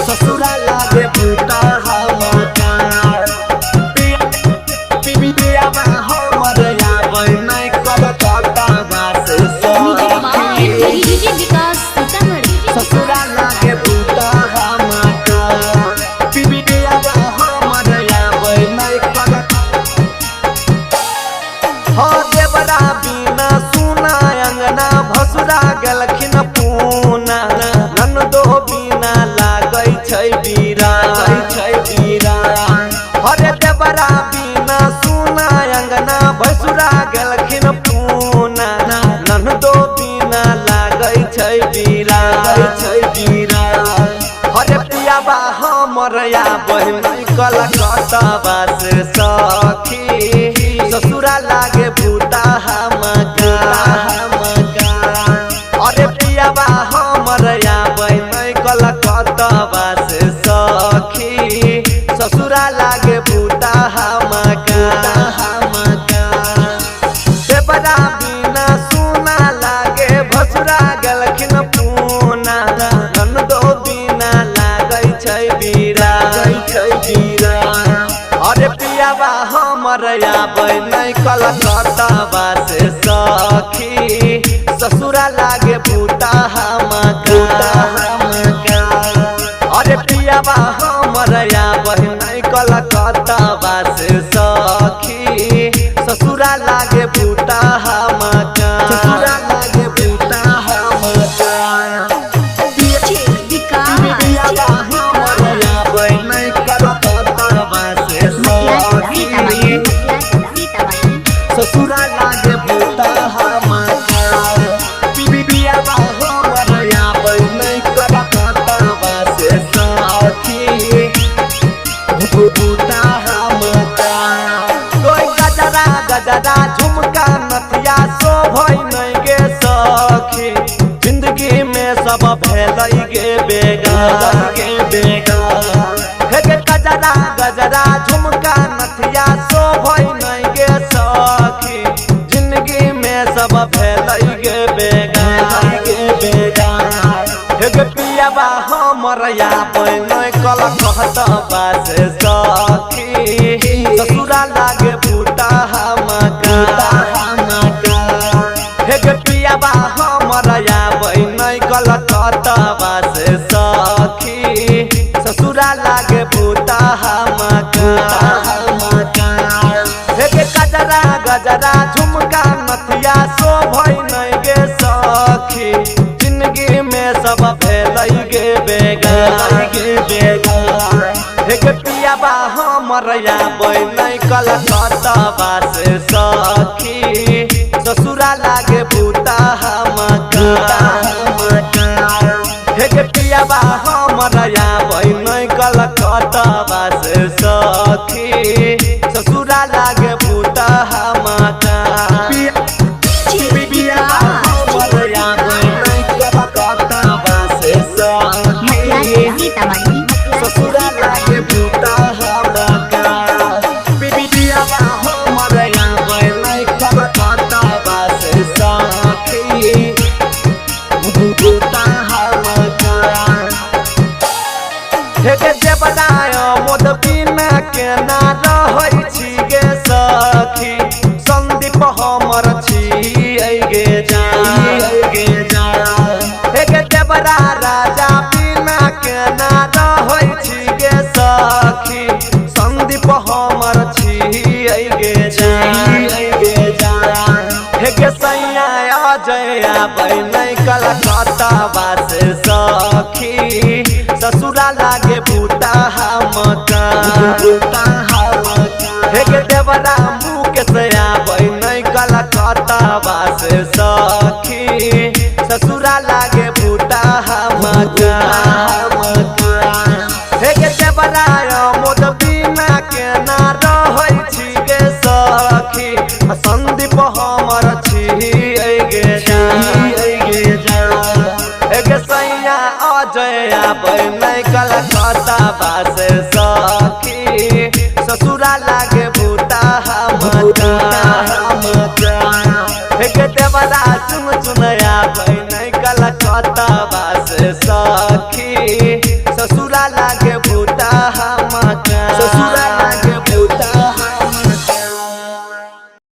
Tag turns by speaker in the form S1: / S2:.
S1: ससुरा लागे बूता हमार पिया हमर आवे नहीं कलकत्ता बास ससुरा लागे बूता हमार पिया हमर आवे नहीं हो देवरा बिना सुना अंगना भसुरा गलखिन पूना ननदो बिना लागै छै बीरा हरे देवरा बिना सुना अंगना भसुरा गलखिन पूना ननदो बिना लागै छै बीरा हरे पियाबा हमर आबै नहीं कलकत्ता बास सखी ससुरा लागे बूता हमका अरे पियाबा हमर आबै नहीं कलकत्ता बास सखी ससुरा लागे बूता हमका देवरा बिना सुना लागे भसुरा गलखिन पूना ननदो बिना लागै छै बीरा अरे पियाबा हमर आबै नहीं कलकत्ता बास सखी ससुरा लागे बूता हमका अरे पियाबा हमर आबै नहीं कलकत्ता बास सखी ससुरा लागे बूता हमका ससुरा लागे बूता हमका पिया हमर आबै नहीं कलकत्ता बास सखी बूता हमका कोई गजरा झुमका नथिया शोभै नहीं गे सखी जिंदगी में सब भेलै गे बेगार हे गे गजरा झुमका नथिया शोभै नहीं गे सखी जिंदगी में सब भेलै गे बेगार हे गे पियाबा हमर आबै नहीं कलकत्ता बास सखी ससुरा लागे बूता हमका हे गे पियाबा हमर आबै नहीं कलकत्ता बास सखी ससुरा लागे बूता हमका हे गे गजरा झुमका नथिया शोभै नहीं गे सखी जिंदगी में सब भेलै गे बेगार हे गे पियाबा हमर आबै नहीं कलकत्ता बास सखी ससुरा लागे बूता हमका हे गे पियाबा हमर आबै नहीं कलकत्ता बास सखी ससुरा लागे बूता हमका ससुरा लागे बूता हमका पिया हमर आबै नहीं कलकत्ता बास सखी बूता हमका हे गे देवरा मोद बिना केना रहै छी गे सखी संदीप हमर छी गे हे गे देवरा राजा बिना केना रहै छी गे सखी संदीप हमर छी गे हे गे सैया अजय आबै नहीं कलकत्ता बास सखी ससुरा लागे बूता हमका हे गे देवरा मुकेश आबै नहीं कलकत्ता बास सखी ससुरा लागे बूता हमका हे गे देवरा मोद बिना केना रहै छी गे सखी संदीप हमर छी गे हे गे सैया अजय आबै नहीं कलकत्ता बास सखी